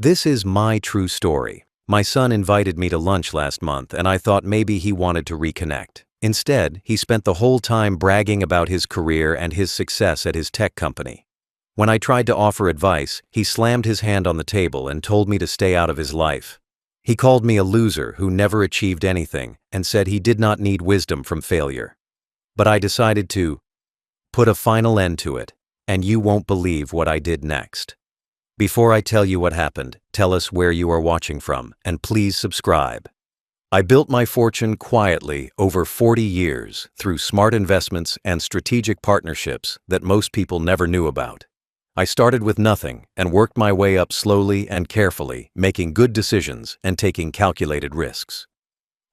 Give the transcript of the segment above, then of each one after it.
This is my true story. My son invited me to lunch last month and I thought maybe he wanted to reconnect. Instead, he spent the whole time bragging about his career and his success at his tech company. When I tried to offer advice, he slammed his hand on the table and told me to stay out of his life. He called me a loser who never achieved anything and said he did not need wisdom from failure. But I decided to put a final end to it, and you won't believe what I did next. Before I tell you what happened, tell us where you are watching from, and please subscribe. I built my fortune quietly over 40 years through smart investments and strategic partnerships that most people never knew about. I started with nothing and worked my way up slowly and carefully, making good decisions and taking calculated risks.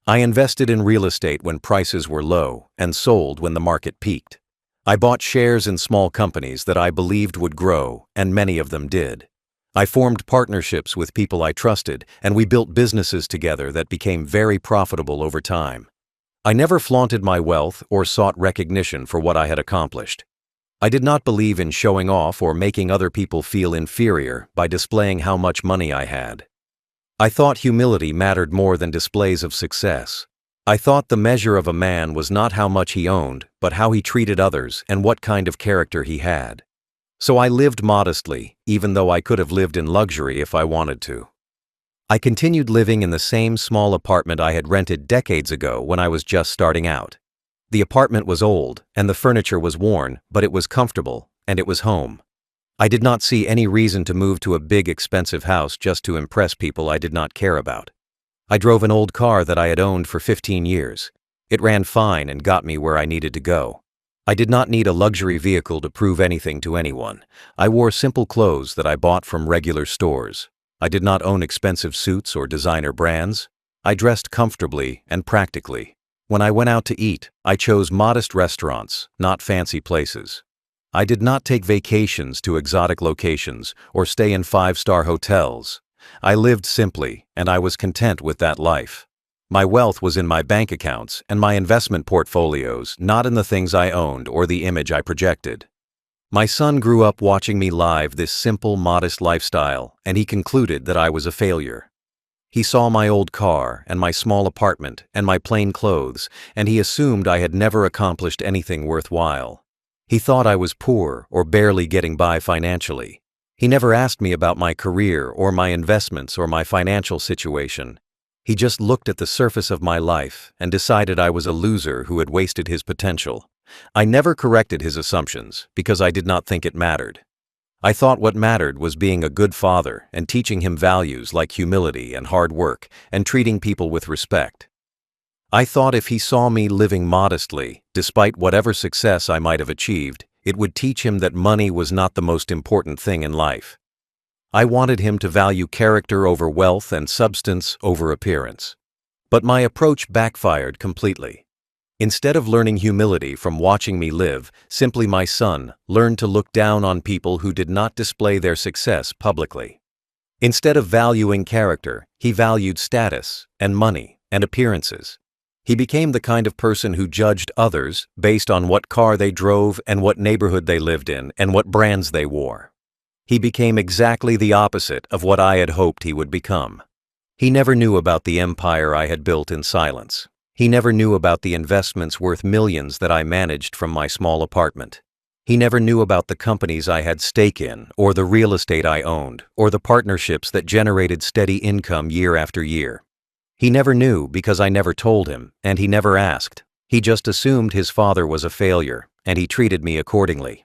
I invested in real estate when prices were low and sold when the market peaked. I bought shares in small companies that I believed would grow, and many of them did. I formed partnerships with people I trusted, and we built businesses together that became very profitable over time. I never flaunted my wealth or sought recognition for what I had accomplished. I did not believe in showing off or making other people feel inferior by displaying how much money I had. I thought humility mattered more than displays of success. I thought the measure of a man was not how much he owned, but how he treated others and what kind of character he had. So I lived modestly, even though I could have lived in luxury if I wanted to. I continued living in the same small apartment I had rented decades ago when I was just starting out. The apartment was old, and the furniture was worn, but it was comfortable, and it was home. I did not see any reason to move to a big, expensive house just to impress people I did not care about. I drove an old car that I had owned for 15 years. It ran fine and got me where I needed to go. I did not need a luxury vehicle to prove anything to anyone. I wore simple clothes that I bought from regular stores. I did not own expensive suits or designer brands. I dressed comfortably and practically. When I went out to eat, I chose modest restaurants, not fancy places. I did not take vacations to exotic locations or stay in 5-star hotels. I lived simply, and I was content with that life. My wealth was in my bank accounts and my investment portfolios, not in the things I owned or the image I projected. My son grew up watching me live this simple, modest lifestyle, and he concluded that I was a failure. He saw my old car and my small apartment and my plain clothes, and he assumed I had never accomplished anything worthwhile. He thought I was poor or barely getting by financially. He never asked me about my career or my investments or my financial situation. He just looked at the surface of my life and decided I was a loser who had wasted his potential. I never corrected his assumptions because I did not think it mattered. I thought what mattered was being a good father and teaching him values like humility and hard work and treating people with respect. I thought if he saw me living modestly, despite whatever success I might have achieved, it would teach him that money was not the most important thing in life. I wanted him to value character over wealth and substance over appearance. But my approach backfired completely. Instead of learning humility from watching me live, simply my son learned to look down on people who did not display their success publicly. Instead of valuing character, he valued status and money and appearances. He became the kind of person who judged others based on what car they drove and what neighborhood they lived in and what brands they wore. He became exactly the opposite of what I had hoped he would become. He never knew about the empire I had built in silence. He never knew about the investments worth millions that I managed from my small apartment. He never knew about the companies I had stake in, or the real estate I owned, or the partnerships that generated steady income year after year. He never knew because I never told him, and he never asked. He just assumed his father was a failure, and he treated me accordingly.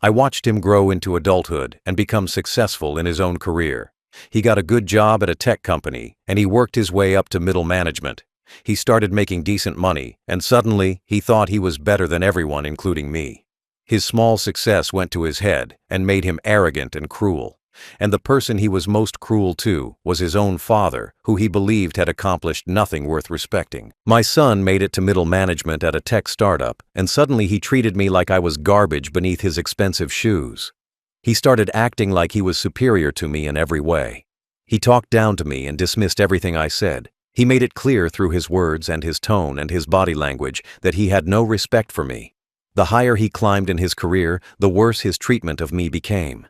I watched him grow into adulthood and become successful in his own career. He got a good job at a tech company, and he worked his way up to middle management. He started making decent money, and suddenly he thought he was better than everyone, including me. His small success went to his head and made him arrogant and cruel. And the person he was most cruel to was his own father, who he believed had accomplished nothing worth respecting. My son made it to middle management at a tech startup, and suddenly he treated me like I was garbage beneath his expensive shoes. He started acting like he was superior to me in every way. He talked down to me and dismissed everything I said. He made it clear through his words and his tone and his body language that he had no respect for me. The higher he climbed in his career, the worse his treatment of me became.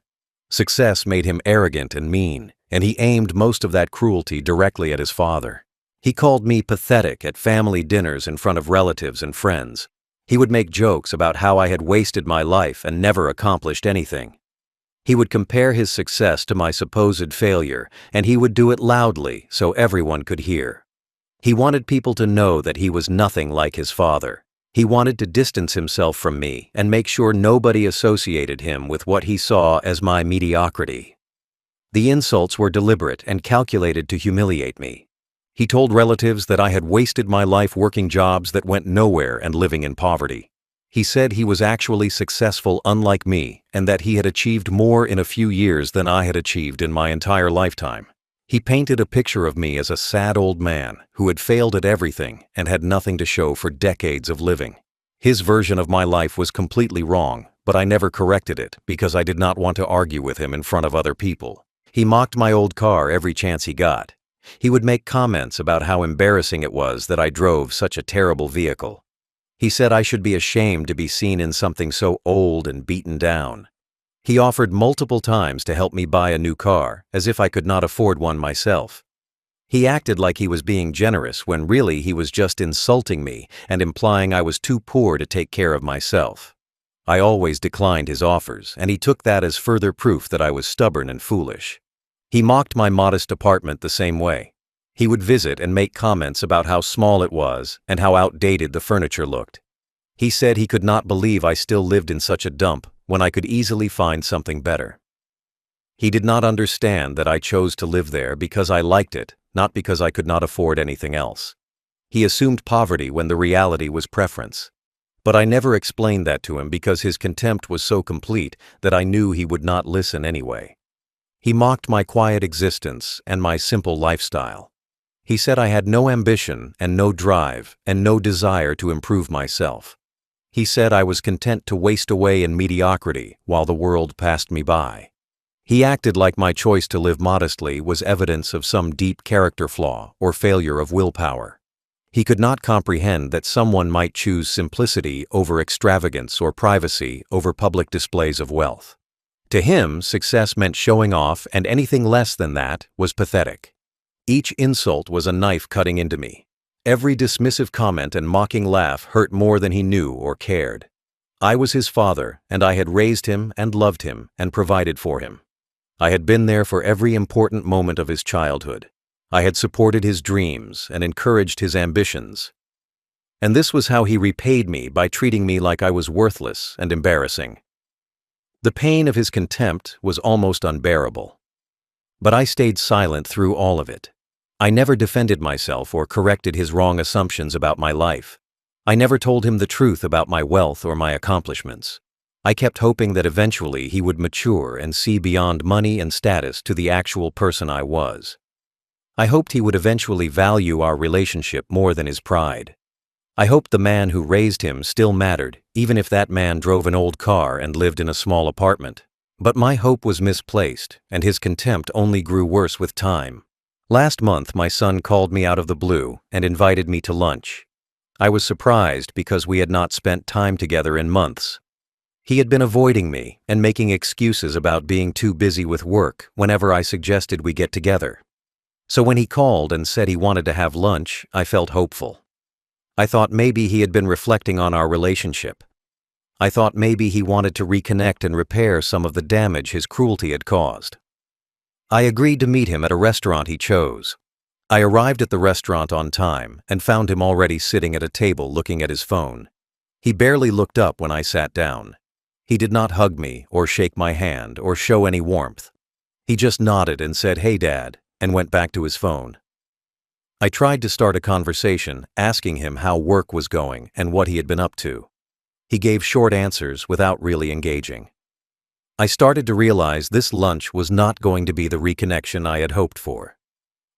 Success made him arrogant and mean, and he aimed most of that cruelty directly at his father. He called me pathetic at family dinners in front of relatives and friends. He would make jokes about how I had wasted my life and never accomplished anything. He would compare his success to my supposed failure, and he would do it loudly so everyone could hear. He wanted people to know that he was nothing like his father. He wanted to distance himself from me and make sure nobody associated him with what he saw as my mediocrity. The insults were deliberate and calculated to humiliate me. He told relatives that I had wasted my life working jobs that went nowhere and living in poverty. He said he was actually successful unlike me and that he had achieved more in a few years than I had achieved in my entire lifetime. He painted a picture of me as a sad old man who had failed at everything and had nothing to show for decades of living. His version of my life was completely wrong, but I never corrected it because I did not want to argue with him in front of other people. He mocked my old car every chance he got. He would make comments about how embarrassing it was that I drove such a terrible vehicle. He said I should be ashamed to be seen in something so old and beaten down. He offered multiple times to help me buy a new car, as if I could not afford one myself. He acted like he was being generous when really he was just insulting me and implying I was too poor to take care of myself. I always declined his offers, and he took that as further proof that I was stubborn and foolish. He mocked my modest apartment the same way. He would visit and make comments about how small it was and how outdated the furniture looked. He said he could not believe I still lived in such a dump when I could easily find something better. He did not understand that I chose to live there because I liked it, not because I could not afford anything else. He assumed poverty when the reality was preference. But I never explained that to him because his contempt was so complete that I knew he would not listen anyway. He mocked my quiet existence and my simple lifestyle. He said I had no ambition and no drive and no desire to improve myself. He said I was content to waste away in mediocrity while the world passed me by. He acted like my choice to live modestly was evidence of some deep character flaw or failure of willpower. He could not comprehend that someone might choose simplicity over extravagance or privacy over public displays of wealth. To him, success meant showing off, and anything less than that was pathetic. Each insult was a knife cutting into me. Every dismissive comment and mocking laugh hurt more than he knew or cared. I was his father, and I had raised him and loved him and provided for him. I had been there for every important moment of his childhood. I had supported his dreams and encouraged his ambitions. And this was how he repaid me by treating me like I was worthless and embarrassing. The pain of his contempt was almost unbearable. But I stayed silent through all of it. I never defended myself or corrected his wrong assumptions about my life. I never told him the truth about my wealth or my accomplishments. I kept hoping that eventually he would mature and see beyond money and status to the actual person I was. I hoped he would eventually value our relationship more than his pride. I hoped the man who raised him still mattered, even if that man drove an old car and lived in a small apartment. But my hope was misplaced, and his contempt only grew worse with time. Last month, my son called me out of the blue and invited me to lunch. I was surprised because we had not spent time together in months. He had been avoiding me and making excuses about being too busy with work whenever I suggested we get together. So when he called and said he wanted to have lunch, I felt hopeful. I thought maybe he had been reflecting on our relationship. I thought maybe he wanted to reconnect and repair some of the damage his cruelty had caused. I agreed to meet him at a restaurant he chose. I arrived at the restaurant on time and found him already sitting at a table looking at his phone. He barely looked up when I sat down. He did not hug me or shake my hand or show any warmth. He just nodded and said, "Hey, Dad," and went back to his phone. I tried to start a conversation, asking him how work was going and what he had been up to. He gave short answers without really engaging. I started to realize this lunch was not going to be the reconnection I had hoped for.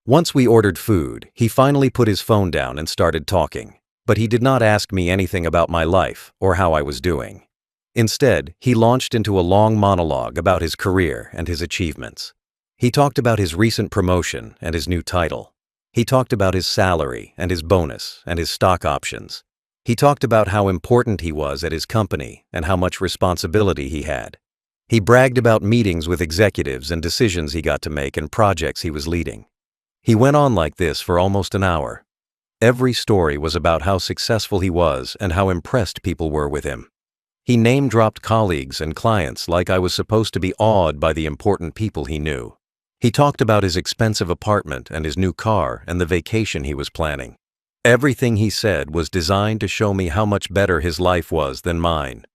Once we ordered food, he finally put his phone down and started talking, but he did not ask me anything about my life or how I was doing. Instead, he launched into a long monologue about his career and his achievements. He talked about his recent promotion and his new title. He talked about his salary and his bonus and his stock options. He talked about how important he was at his company and how much responsibility he had. He bragged about meetings with executives and decisions he got to make and projects he was leading. He went on like this for almost an hour. Every story was about how successful he was and how impressed people were with him. He name-dropped colleagues and clients like I was supposed to be awed by the important people he knew. He talked about his expensive apartment and his new car and the vacation he was planning. Everything he said was designed to show me how much better his life was than mine.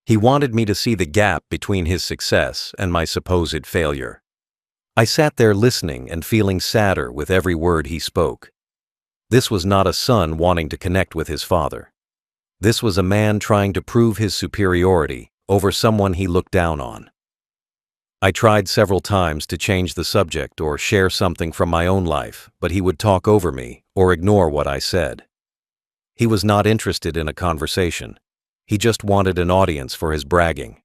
He wanted me to see the gap between his success and my supposed failure. I sat there listening and feeling sadder with every word he spoke. This was not a son wanting to connect with his father. This was a man trying to prove his superiority over someone he looked down on. I tried several times to change the subject or share something from my own life, but he would talk over me or ignore what I said. He was not interested in a conversation. He just wanted an audience for his bragging.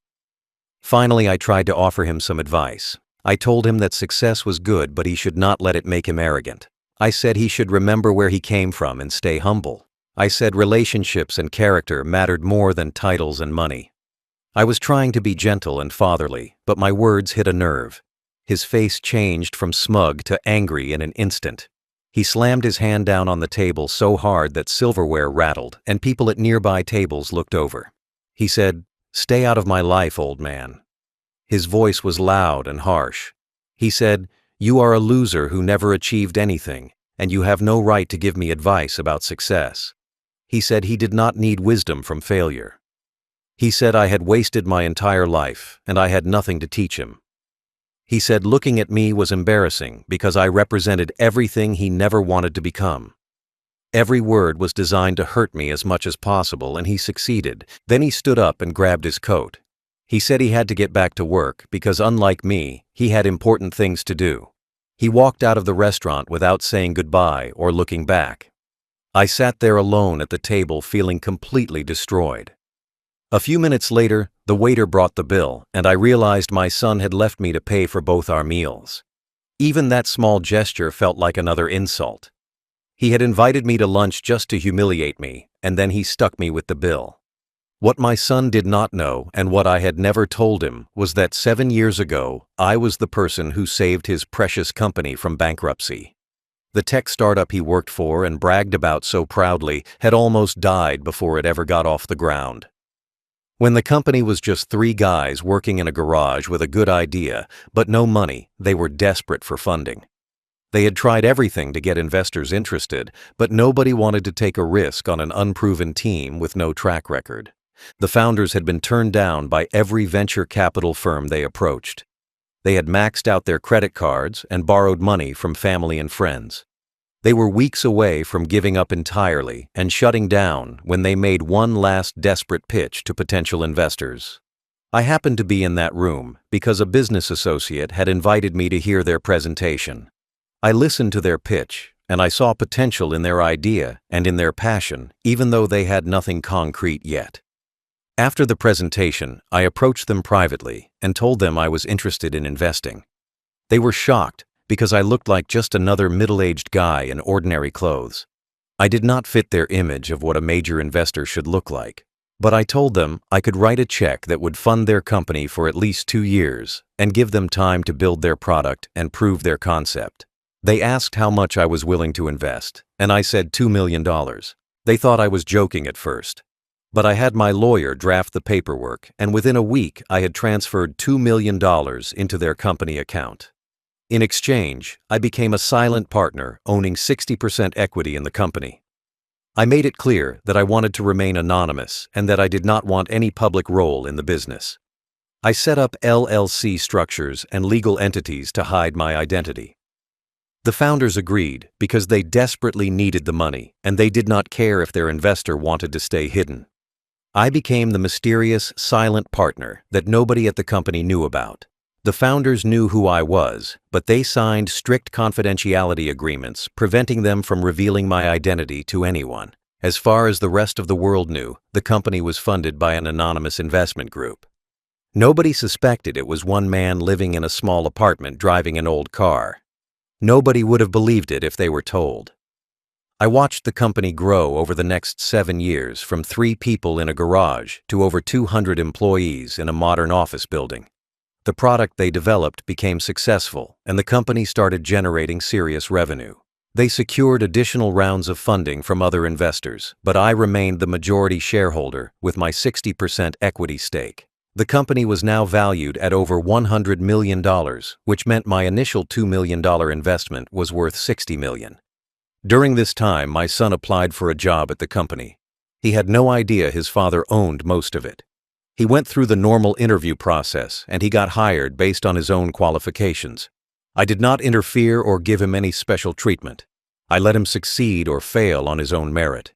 Finally, I tried to offer him some advice. I told him that success was good, but he should not let it make him arrogant. I said he should remember where he came from and stay humble. I said relationships and character mattered more than titles and money. I was trying to be gentle and fatherly, but my words hit a nerve. His face changed from smug to angry in an instant. He slammed his hand down on the table so hard that silverware rattled, and people at nearby tables looked over. He said, "Stay out of my life, old man." His voice was loud and harsh. He said, "You are a loser who never achieved anything, and you have no right to give me advice about success." He said he did not need wisdom from failure. He said I had wasted my entire life, and I had nothing to teach him. He said looking at me was embarrassing because I represented everything he never wanted to become. Every word was designed to hurt me as much as possible, and he succeeded. Then he stood up and grabbed his coat. He said he had to get back to work because, unlike me, he had important things to do. He walked out of the restaurant without saying goodbye or looking back. I sat there alone at the table feeling completely destroyed. A few minutes later, the waiter brought the bill, and I realized my son had left me to pay for both our meals. Even that small gesture felt like another insult. He had invited me to lunch just to humiliate me, and then he stuck me with the bill. What my son did not know, and what I had never told him, was that 7 years ago, I was the person who saved his precious company from bankruptcy. The tech startup he worked for and bragged about so proudly had almost died before it ever got off the ground. When the company was just 3 guys working in a garage with a good idea, but no money, they were desperate for funding. They had tried everything to get investors interested, but nobody wanted to take a risk on an unproven team with no track record. The founders had been turned down by every venture capital firm they approached. They had maxed out their credit cards and borrowed money from family and friends. They were weeks away from giving up entirely and shutting down when they made one last desperate pitch to potential investors. I happened to be in that room because a business associate had invited me to hear their presentation. I listened to their pitch, and I saw potential in their idea and in their passion, even though they had nothing concrete yet. After the presentation, I approached them privately and told them I was interested in investing. They were shocked because I looked like just another middle-aged guy in ordinary clothes. I did not fit their image of what a major investor should look like, but I told them I could write a check that would fund their company for at least 2 years and give them time to build their product and prove their concept. They asked how much I was willing to invest, and I said $2 million. They thought I was joking at first. But I had my lawyer draft the paperwork, and within a week I had transferred $2 million into their company account. In exchange, I became a silent partner owning 60% equity in the company. I made it clear that I wanted to remain anonymous and that I did not want any public role in the business. I set up LLC structures and legal entities to hide my identity. The founders agreed because they desperately needed the money and they did not care if their investor wanted to stay hidden. I became the mysterious, silent partner that nobody at the company knew about. The founders knew who I was, but they signed strict confidentiality agreements preventing them from revealing my identity to anyone. As far as the rest of the world knew, the company was funded by an anonymous investment group. Nobody suspected it was one man living in a small apartment driving an old car. Nobody would have believed it if they were told. I watched the company grow over the next 7 years from 3 people in a garage to over 200 employees in a modern office building. The product they developed became successful, and the company started generating serious revenue. They secured additional rounds of funding from other investors, but I remained the majority shareholder with my 60% equity stake. The company was now valued at over $100 million, which meant my initial $2 million investment was worth $60 million. During this time, my son applied for a job at the company. He had no idea his father owned most of it. He went through the normal interview process, and he got hired based on his own qualifications. I did not interfere or give him any special treatment. I let him succeed or fail on his own merit.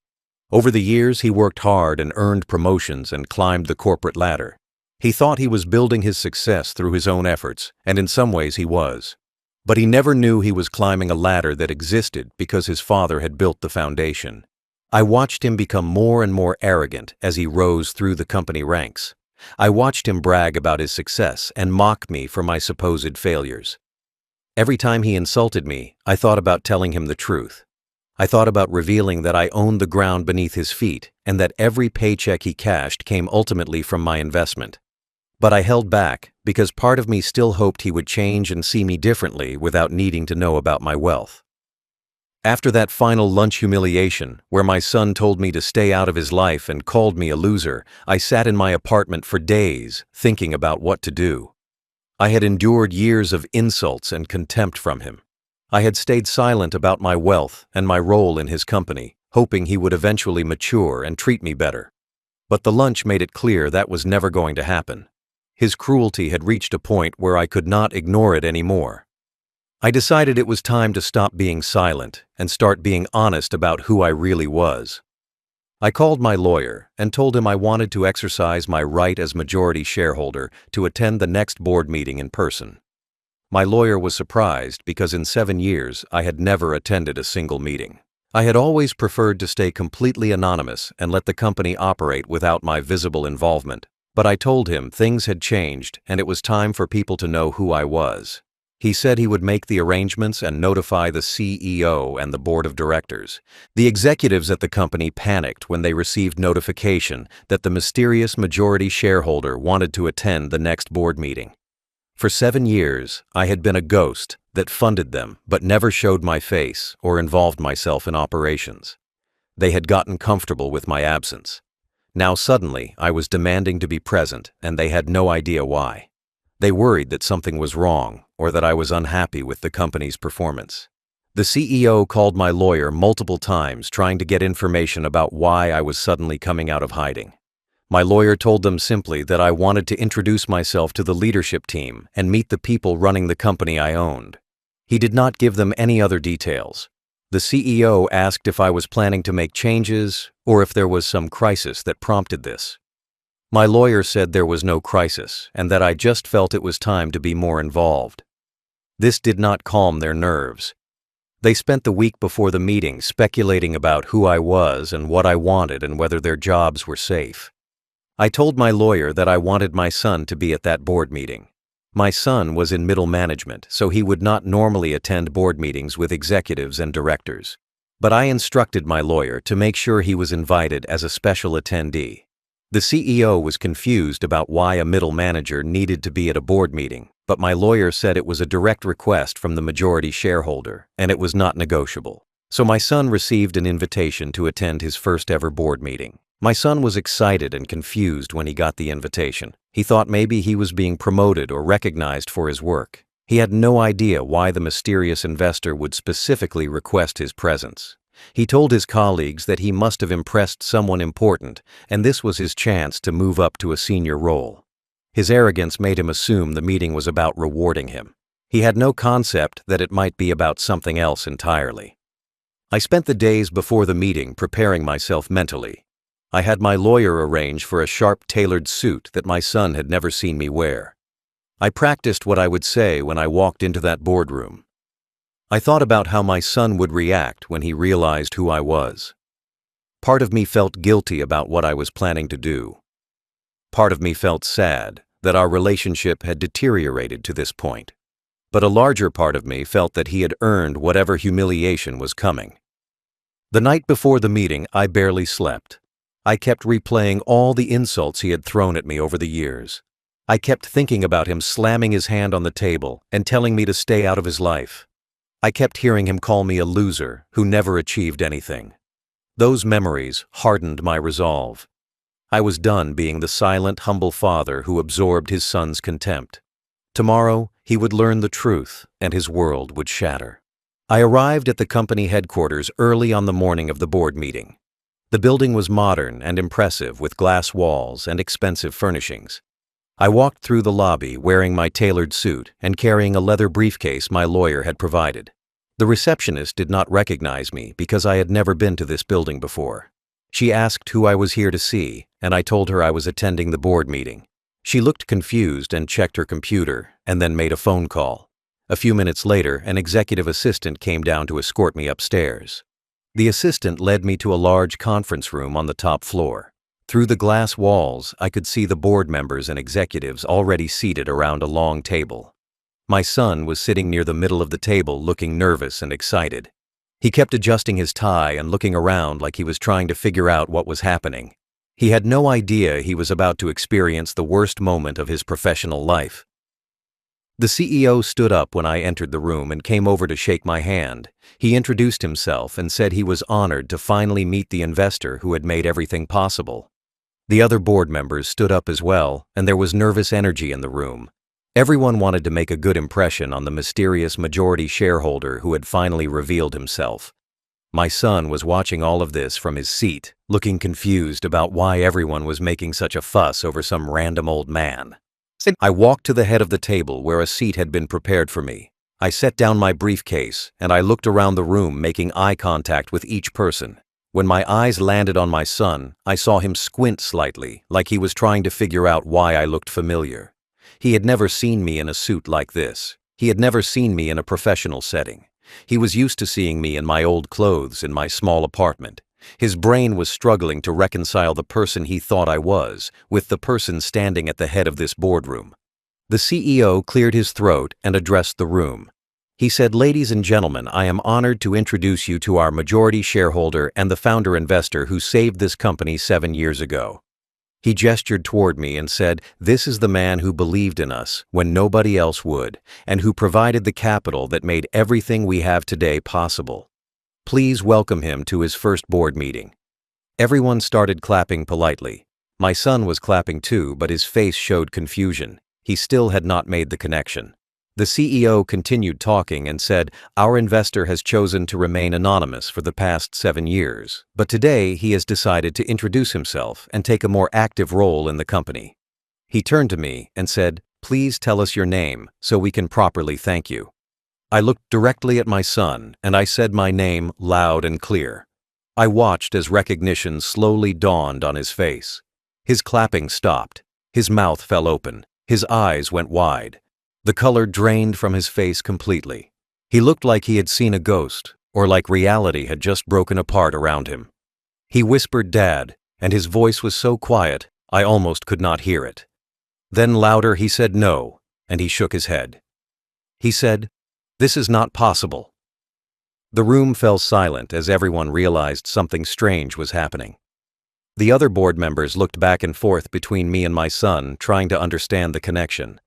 Over the years, he worked hard and earned promotions and climbed the corporate ladder. He thought he was building his success through his own efforts, and in some ways he was. But he never knew he was climbing a ladder that existed because his father had built the foundation. I watched him become more and more arrogant as he rose through the company ranks. I watched him brag about his success and mock me for my supposed failures. Every time he insulted me, I thought about telling him the truth. I thought about revealing that I owned the ground beneath his feet and that every paycheck he cashed came ultimately from my investment. But I held back because part of me still hoped he would change and see me differently without needing to know about my wealth. After that final lunch humiliation, where my son told me to stay out of his life and called me a loser, I sat in my apartment for days thinking about what to do. I had endured years of insults and contempt from him. I had stayed silent about my wealth and my role in his company, hoping he would eventually mature and treat me better. But the lunch made it clear that was never going to happen. His cruelty had reached a point where I could not ignore it anymore. I decided it was time to stop being silent and start being honest about who I really was. I called my lawyer and told him I wanted to exercise my right as majority shareholder to attend the next board meeting in person. My lawyer was surprised because in 7 years I had never attended a single meeting. I had always preferred to stay completely anonymous and let the company operate without my visible involvement, but I told him things had changed and it was time for people to know who I was. He said he would make the arrangements and notify the CEO and the board of directors. The executives at the company panicked when they received notification that the mysterious majority shareholder wanted to attend the next board meeting. For 7 years, I had been a ghost that funded them but never showed my face or involved myself in operations. They had gotten comfortable with my absence. Now suddenly, I was demanding to be present, and they had no idea why. They worried that something was wrong or that I was unhappy with the company's performance. The CEO called my lawyer multiple times trying to get information about why I was suddenly coming out of hiding. My lawyer told them simply that I wanted to introduce myself to the leadership team and meet the people running the company I owned. He did not give them any other details. The CEO asked if I was planning to make changes or if there was some crisis that prompted this. My lawyer said there was no crisis and that I just felt it was time to be more involved. This did not calm their nerves. They spent the week before the meeting speculating about who I was and what I wanted and whether their jobs were safe. I told my lawyer that I wanted my son to be at that board meeting. My son was in middle management, so he would not normally attend board meetings with executives and directors. But I instructed my lawyer to make sure he was invited as a special attendee. The CEO was confused about why a middle manager needed to be at a board meeting, but my lawyer said it was a direct request from the majority shareholder, and it was not negotiable. So my son received an invitation to attend his first ever board meeting. My son was excited and confused when he got the invitation. He thought maybe he was being promoted or recognized for his work. He had no idea why the mysterious investor would specifically request his presence. He told his colleagues that he must have impressed someone important, and this was his chance to move up to a senior role. His arrogance made him assume the meeting was about rewarding him. He had no concept that it might be about something else entirely. I spent the days before the meeting preparing myself mentally. I had my lawyer arrange for a sharp tailored suit that my son had never seen me wear. I practiced what I would say when I walked into that boardroom. I thought about how my son would react when he realized who I was. Part of me felt guilty about what I was planning to do. Part of me felt sad that our relationship had deteriorated to this point. But a larger part of me felt that he had earned whatever humiliation was coming. The night before the meeting, I barely slept. I kept replaying all the insults he had thrown at me over the years. I kept thinking about him slamming his hand on the table and telling me to stay out of his life. I kept hearing him call me a loser who never achieved anything. Those memories hardened my resolve. I was done being the silent, humble father who absorbed his son's contempt. Tomorrow, he would learn the truth and his world would shatter. I arrived at the company headquarters early on the morning of the board meeting. The building was modern and impressive with glass walls and expensive furnishings. I walked through the lobby wearing my tailored suit and carrying a leather briefcase my lawyer had provided. The receptionist did not recognize me because I had never been to this building before. She asked who I was here to see, and I told her I was attending the board meeting. She looked confused and checked her computer and then made a phone call. A few minutes later, an executive assistant came down to escort me upstairs. The assistant led me to a large conference room on the top floor. Through the glass walls, I could see the board members and executives already seated around a long table. My son was sitting near the middle of the table looking nervous and excited. He kept adjusting his tie and looking around like he was trying to figure out what was happening. He had no idea he was about to experience the worst moment of his professional life. The CEO stood up when I entered the room and came over to shake my hand. He introduced himself and said he was honored to finally meet the investor who had made everything possible. The other board members stood up as well, and there was nervous energy in the room. Everyone wanted to make a good impression on the mysterious majority shareholder who had finally revealed himself. My son was watching all of this from his seat, looking confused about why everyone was making such a fuss over some random old man. I walked to the head of the table where a seat had been prepared for me. I set down my briefcase and I looked around the room, making eye contact with each person. When my eyes landed on my son, I saw him squint slightly, like he was trying to figure out why I looked familiar. He had never seen me in a suit like this. He had never seen me in a professional setting. He was used to seeing me in my old clothes in my small apartment. His brain was struggling to reconcile the person he thought I was with the person standing at the head of this boardroom. The CEO cleared his throat and addressed the room. He said, "Ladies and gentlemen, I am honored to introduce you to our majority shareholder and the founder investor who saved this company 7 years ago." He gestured toward me and said, "This is the man who believed in us when nobody else would, and who provided the capital that made everything we have today possible. Please welcome him to his first board meeting." Everyone started clapping politely. My son was clapping too, but his face showed confusion. He still had not made the connection. The CEO continued talking and said, "Our investor has chosen to remain anonymous for the past 7 years, but today he has decided to introduce himself and take a more active role in the company." He turned to me and said, "Please tell us your name so we can properly thank you." I looked directly at my son and I said my name loud and clear. I watched as recognition slowly dawned on his face. His clapping stopped. His mouth fell open. His eyes went wide. The color drained from his face completely. He looked like he had seen a ghost, or like reality had just broken apart around him. He whispered, "Dad," and his voice was so quiet I almost could not hear it. Then louder he said, "No," and he shook his head. He said, "This is not possible." The room fell silent as everyone realized something strange was happening. The other board members looked back and forth between me and my son, trying to understand the connection.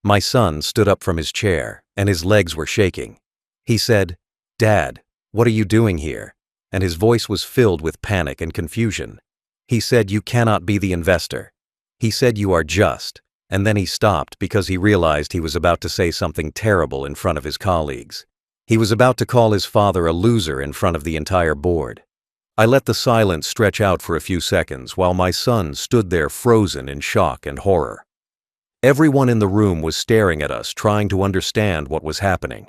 My son stood up from his chair, and his legs were shaking. He said, "Dad, what are you doing here?" And his voice was filled with panic and confusion. He said, "You cannot be the investor." He said, "You are just," and then he stopped because he realized he was about to say something terrible in front of his colleagues. He was about to call his father a loser in front of the entire board. I let the silence stretch out for a few seconds while my son stood there frozen in shock and horror. Everyone in the room was staring at us, trying to understand what was happening.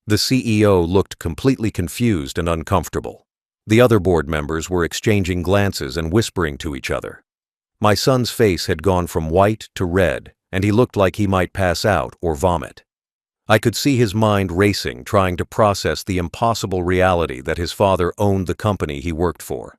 The CEO looked completely confused and uncomfortable. The other board members were exchanging glances and whispering to each other. My son's face had gone from white to red, and he looked like he might pass out or vomit. I could see his mind racing, trying to process the impossible reality that his father owned the company he worked for.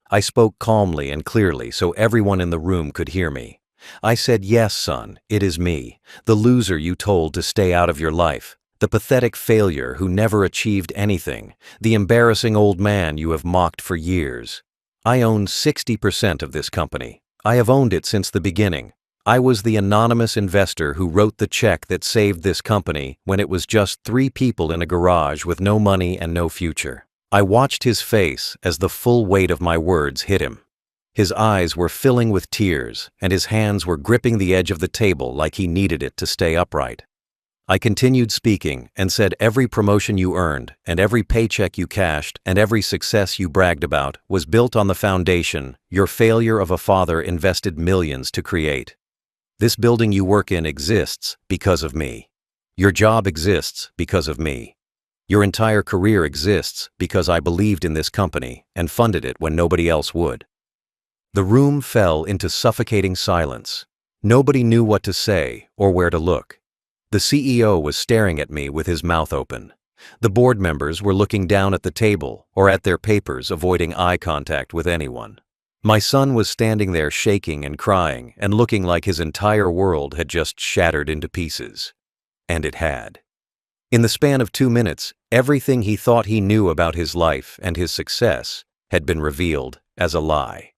I spoke calmly and clearly so everyone in the room could hear me. I said, "Yes, son, it is me, the loser you told to stay out of your life, the pathetic failure who never achieved anything, the embarrassing old man you have mocked for years. I own 60% of this company. I have owned it since the beginning. I was the anonymous investor who wrote the check that saved this company when it was just 3 people in a garage with no money and no future. I watched his face as the full weight of my words hit him. His eyes were filling with tears, and his hands were gripping the edge of the table like he needed it to stay upright. I continued speaking and said every promotion you earned, and every paycheck you cashed, and every success you bragged about was built on the foundation your failure of a father invested millions to create. This building you work in exists because of me. Your job exists because of me. Your entire career exists because I believed in this company and funded it when nobody else would. The room fell into suffocating silence. Nobody knew what to say or where to look. The CEO was staring at me with his mouth open. The board members were looking down at the table or at their papers, avoiding eye contact with anyone. My son was standing there shaking and crying and looking like his entire world had just shattered into pieces. And it had. In the span of 2 minutes, everything he thought he knew about his life and his success had been revealed as a lie.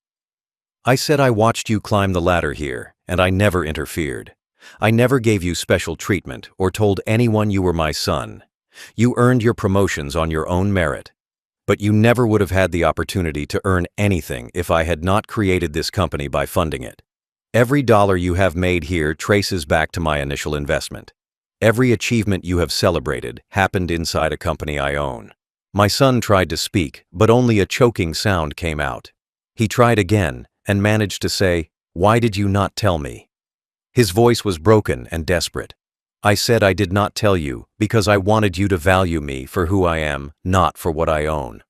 I said I watched you climb the ladder here, and I never interfered. I never gave you special treatment or told anyone you were my son. You earned your promotions on your own merit. But you never would have had the opportunity to earn anything if I had not created this company by funding it. Every dollar you have made here traces back to my initial investment. Every achievement you have celebrated happened inside a company I own. My son tried to speak, but only a choking sound came out. He tried again and managed to say, "Why did you not tell me?" His voice was broken and desperate. I said I did not tell you because I wanted you to value me for who I am, not for what I own.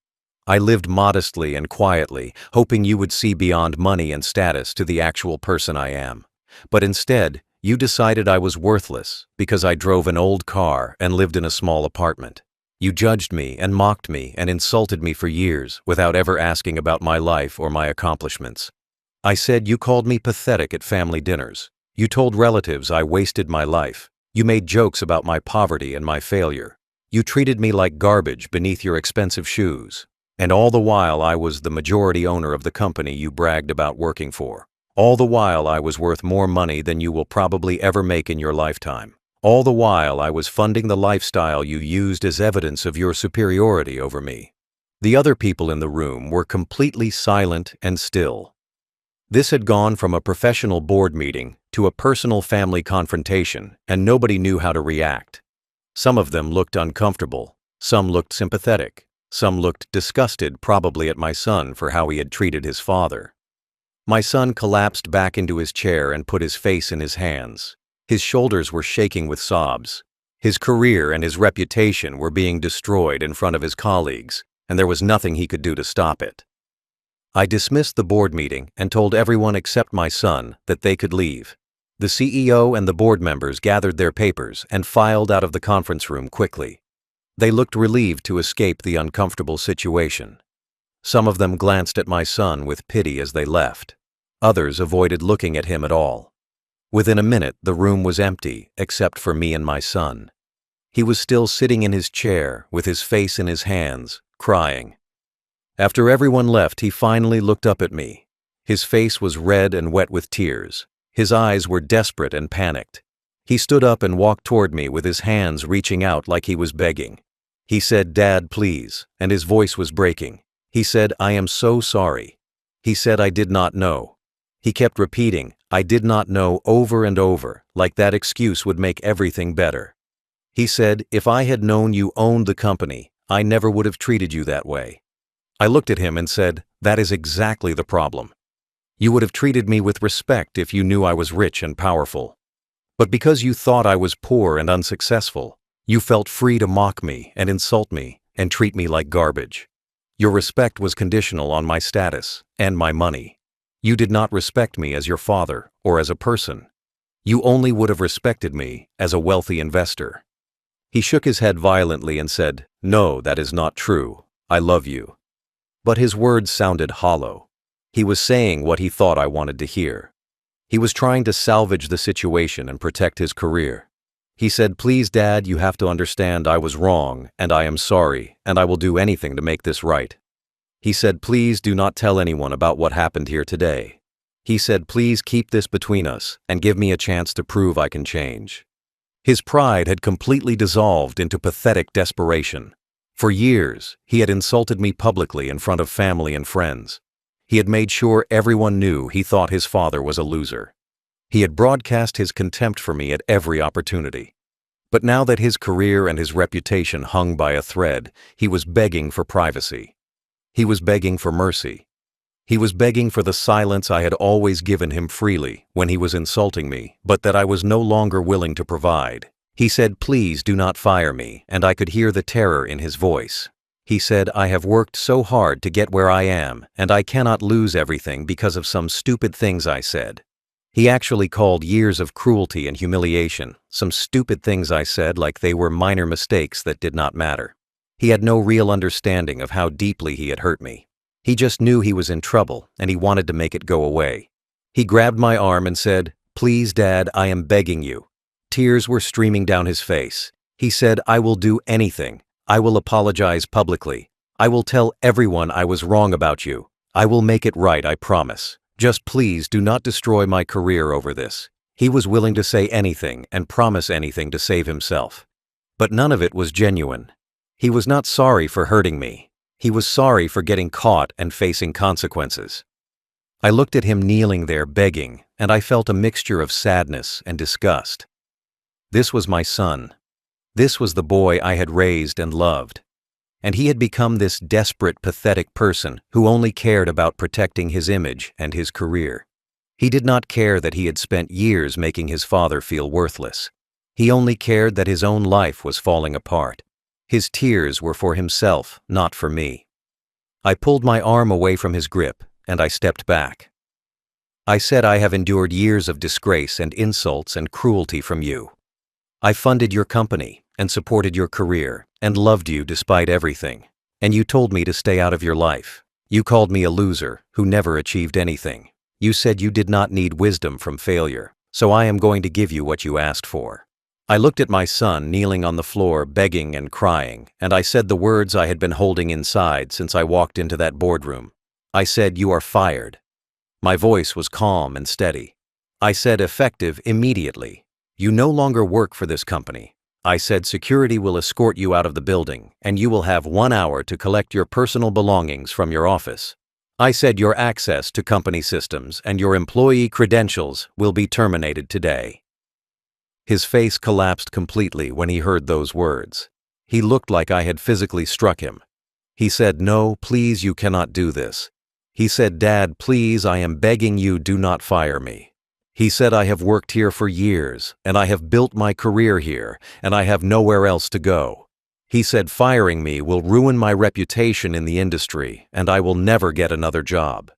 I lived modestly and quietly, hoping you would see beyond money and status to the actual person I am. But instead, you decided I was worthless because I drove an old car and lived in a small apartment. You judged me and mocked me and insulted me for years without ever asking about my life or my accomplishments. I said you called me pathetic at family dinners. You told relatives I wasted my life. You made jokes about my poverty and my failure. You treated me like garbage beneath your expensive shoes. And all the while I was the majority owner of the company you bragged about working for. All the while I was worth more money than you will probably ever make in your lifetime. All the while I was funding the lifestyle you used as evidence of your superiority over me. The other people in the room were completely silent and still. This had gone from a professional board meeting to a personal family confrontation, and nobody knew how to react. Some of them looked uncomfortable, some looked sympathetic, some looked disgusted, probably at my son for how he had treated his father. My son collapsed back into his chair and put his face in his hands. His shoulders were shaking with sobs. His career and his reputation were being destroyed in front of his colleagues, and there was nothing he could do to stop it. I dismissed the board meeting and told everyone except my son that they could leave. The CEO and the board members gathered their papers and filed out of the conference room quickly. They looked relieved to escape the uncomfortable situation. Some of them glanced at my son with pity as they left. Others avoided looking at him at all. Within a minute, the room was empty except for me and my son. He was still sitting in his chair with his face in his hands, crying. After everyone left, he finally looked up at me. His face was red and wet with tears. His eyes were desperate and panicked. He stood up and walked toward me with his hands reaching out like he was begging. He said, "Dad, please," and his voice was breaking. He said, "I am so sorry." He said, "I did not know." He kept repeating, "I did not know," over and over, like that excuse would make everything better. He said, "If I had known you owned the company, I never would have treated you that way." I looked at him and said, "That is exactly the problem. You would have treated me with respect if you knew I was rich and powerful. But because you thought I was poor and unsuccessful, you felt free to mock me and insult me and treat me like garbage. Your respect was conditional on my status and my money. You did not respect me as your father or as a person. You only would have respected me as a wealthy investor." He shook his head violently and said, "No, that is not true. I love you." But his words sounded hollow. He was saying what he thought I wanted to hear. He was trying to salvage the situation and protect his career. He said, "Please, Dad, you have to understand I was wrong, and I am sorry, and I will do anything to make this right." He said, "Please do not tell anyone about what happened here today." He said, "Please keep this between us and give me a chance to prove I can change." His pride had completely dissolved into pathetic desperation. For years, he had insulted me publicly in front of family and friends. He had made sure everyone knew he thought his father was a loser. He had broadcast his contempt for me at every opportunity. But now that his career and his reputation hung by a thread, he was begging for privacy. He was begging for mercy. He was begging for the silence I had always given him freely when he was insulting me, but that I was no longer willing to provide. He said, "Please do not fire me," and I could hear the terror in his voice. He said, "I have worked so hard to get where I am, and I cannot lose everything because of some stupid things I said." He actually called years of cruelty and humiliation some stupid things I said, like they were minor mistakes that did not matter. He had no real understanding of how deeply he had hurt me. He just knew he was in trouble, and he wanted to make it go away. He grabbed my arm and said, "Please, Dad, I am begging you." Tears were streaming down his face. He said, "I will do anything. I will apologize publicly. I will tell everyone I was wrong about you. I will make it right, I promise. Just please do not destroy my career over this." He was willing to say anything and promise anything to save himself. But none of it was genuine. He was not sorry for hurting me. He was sorry for getting caught and facing consequences. I looked at him kneeling there begging, and I felt a mixture of sadness and disgust. This was my son. This was the boy I had raised and loved. And he had become this desperate, pathetic person who only cared about protecting his image and his career. He did not care that he had spent years making his father feel worthless. He only cared that his own life was falling apart. His tears were for himself, not for me. I pulled my arm away from his grip, and I stepped back. I said, "I have endured years of disgrace and insults and cruelty from you. I funded your company and supported your career and loved you despite everything. And you told me to stay out of your life. You called me a loser who never achieved anything. You said you did not need wisdom from failure, so I am going to give you what you asked for." I looked at my son kneeling on the floor begging and crying, and I said the words I had been holding inside since I walked into that boardroom. I said, "You are fired." My voice was calm and steady. I said, "Effective immediately. You no longer work for this company." I said, "Security will escort you out of the building, and you will have 1 hour to collect your personal belongings from your office." I said, "Your access to company systems and your employee credentials will be terminated today." His face collapsed completely when he heard those words. He looked like I had physically struck him. He said, "No, please, you cannot do this." He said, "Dad, please, I am begging you, do not fire me." He said, "I have worked here for years, and I have built my career here, and I have nowhere else to go." He said, "Firing me will ruin my reputation in the industry, and I will never get another job."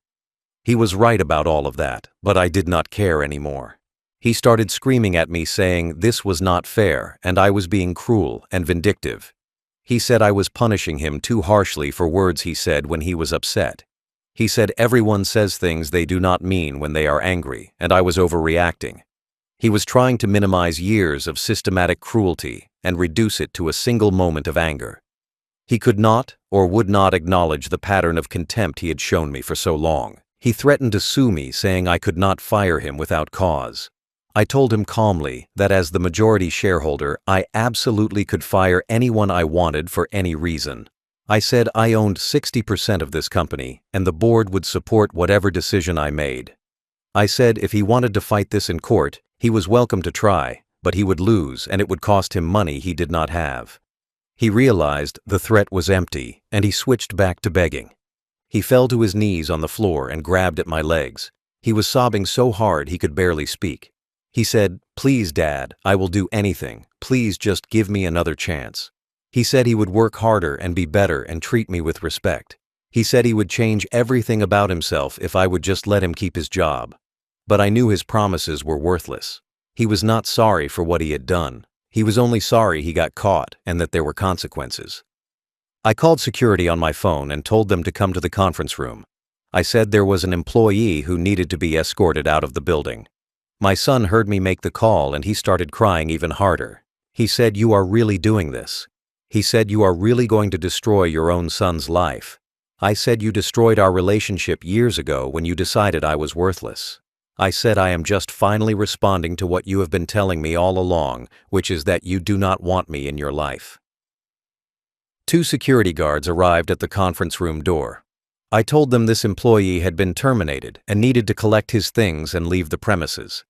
He was right about all of that, but I did not care anymore. He started screaming at me saying this was not fair and I was being cruel and vindictive. He said I was punishing him too harshly for words he said when he was upset. He said everyone says things they do not mean when they are angry, and I was overreacting. He was trying to minimize years of systematic cruelty and reduce it to a single moment of anger. He could not or would not acknowledge the pattern of contempt he had shown me for so long. He threatened to sue me, saying I could not fire him without cause. I told him calmly that as the majority shareholder, I absolutely could fire anyone I wanted for any reason. I said I owned 60% of this company, and the board would support whatever decision I made. I said if he wanted to fight this in court, he was welcome to try, but he would lose and it would cost him money he did not have. He realized the threat was empty, and he switched back to begging. He fell to his knees on the floor and grabbed at my legs. He was sobbing so hard he could barely speak. He said, "Please, Dad, I will do anything. Please just give me another chance." He said he would work harder and be better and treat me with respect. He said he would change everything about himself if I would just let him keep his job. But I knew his promises were worthless. He was not sorry for what he had done. He was only sorry he got caught and that there were consequences. I called security on my phone and told them to come to the conference room. I said there was an employee who needed to be escorted out of the building. My son heard me make the call and he started crying even harder. He said, "You are really doing this." He said, "You are really going to destroy your own son's life." I said you destroyed our relationship years ago when you decided I was worthless. I said I am just finally responding to what you have been telling me all along, which is that you do not want me in your life. 2 security guards arrived at the conference room door. I told them this employee had been terminated and needed to collect his things and leave the premises.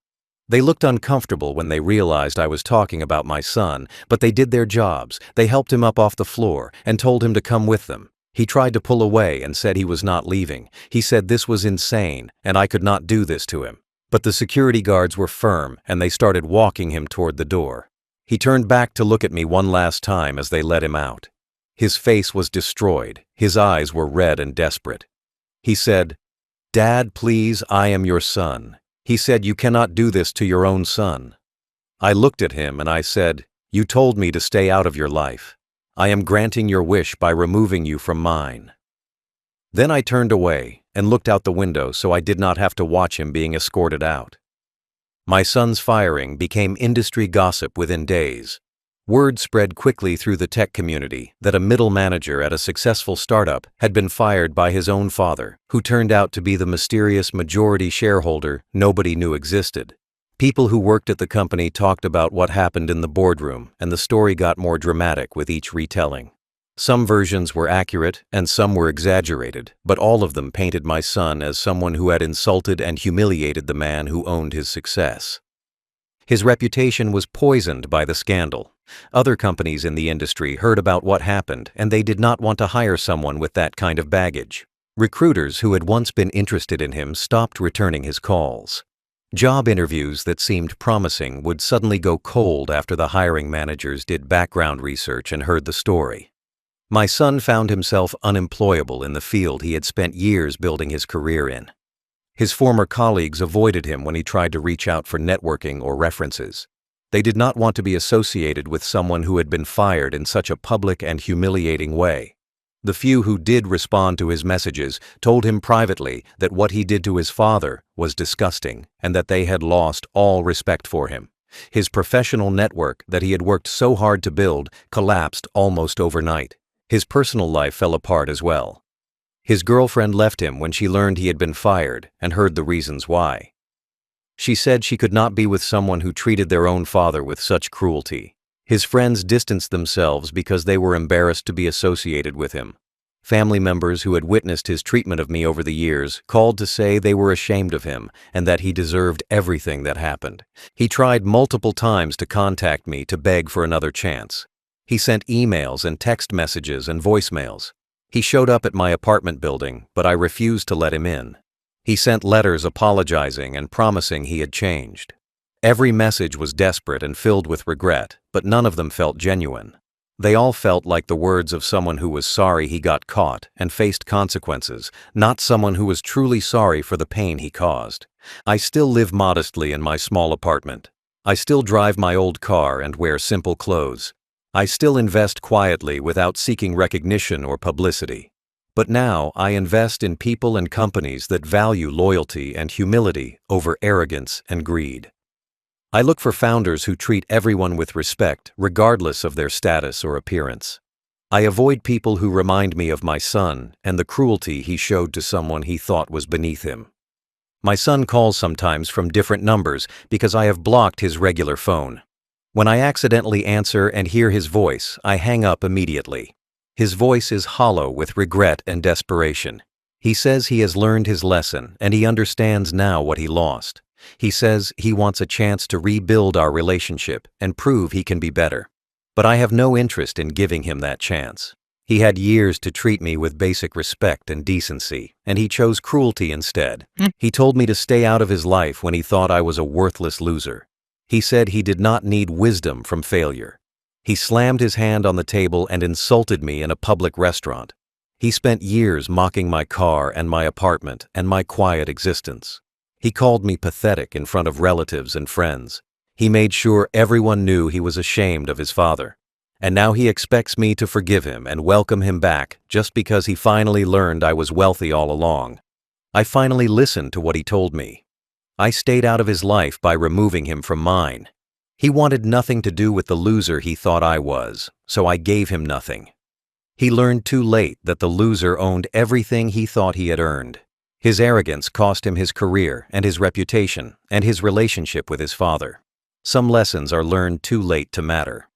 They looked uncomfortable when they realized I was talking about my son, but they did their jobs. They helped him up off the floor and told him to come with them. He tried to pull away and said he was not leaving. He said this was insane and I could not do this to him. But the security guards were firm and they started walking him toward the door. He turned back to look at me one last time as they let him out. His face was destroyed. His eyes were red and desperate. He said, "Dad, please, I am your son." He said, "You cannot do this to your own son." I looked at him and I said, "You told me to stay out of your life. I am granting your wish by removing you from mine." Then I turned away and looked out the window so I did not have to watch him being escorted out. My son's firing became industry gossip within days. Word spread quickly through the tech community that a middle manager at a successful startup had been fired by his own father, who turned out to be the mysterious majority shareholder nobody knew existed. People who worked at the company talked about what happened in the boardroom, and the story got more dramatic with each retelling. Some versions were accurate and some were exaggerated, but all of them painted my son as someone who had insulted and humiliated the man who owned his success. His reputation was poisoned by the scandal. Other companies in the industry heard about what happened, and they did not want to hire someone with that kind of baggage. Recruiters who had once been interested in him stopped returning his calls. Job interviews that seemed promising would suddenly go cold after the hiring managers did background research and heard the story. My son found himself unemployable in the field he had spent years building his career in. His former colleagues avoided him when he tried to reach out for networking or references. They did not want to be associated with someone who had been fired in such a public and humiliating way. The few who did respond to his messages told him privately that what he did to his father was disgusting and that they had lost all respect for him. His professional network that he had worked so hard to build collapsed almost overnight. His personal life fell apart as well. His girlfriend left him when she learned he had been fired and heard the reasons why. She said she could not be with someone who treated their own father with such cruelty. His friends distanced themselves because they were embarrassed to be associated with him. Family members who had witnessed his treatment of me over the years called to say they were ashamed of him and that he deserved everything that happened. He tried multiple times to contact me to beg for another chance. He sent emails and text messages and voicemails. He showed up at my apartment building, but I refused to let him in. He sent letters apologizing and promising he had changed. Every message was desperate and filled with regret, but none of them felt genuine. They all felt like the words of someone who was sorry he got caught and faced consequences, not someone who was truly sorry for the pain he caused. I still live modestly in my small apartment. I still drive my old car and wear simple clothes. I still invest quietly without seeking recognition or publicity. But now I invest in people and companies that value loyalty and humility over arrogance and greed. I look for founders who treat everyone with respect, regardless of their status or appearance. I avoid people who remind me of my son and the cruelty he showed to someone he thought was beneath him. My son calls sometimes from different numbers because I have blocked his regular phone. When I accidentally answer and hear his voice, I hang up immediately. His voice is hollow with regret and desperation. He says he has learned his lesson and he understands now what he lost. He says he wants a chance to rebuild our relationship and prove he can be better. But I have no interest in giving him that chance. He had years to treat me with basic respect and decency, and he chose cruelty instead. He told me to stay out of his life when he thought I was a worthless loser. He said he did not need wisdom from failure. He slammed his hand on the table and insulted me in a public restaurant. He spent years mocking my car and my apartment and my quiet existence. He called me pathetic in front of relatives and friends. He made sure everyone knew he was ashamed of his father. And now he expects me to forgive him and welcome him back just because he finally learned I was wealthy all along. I finally listened to what he told me. I stayed out of his life by removing him from mine. He wanted nothing to do with the loser he thought I was, so I gave him nothing. He learned too late that the loser owned everything he thought he had earned. His arrogance cost him his career and his reputation and his relationship with his father. Some lessons are learned too late to matter.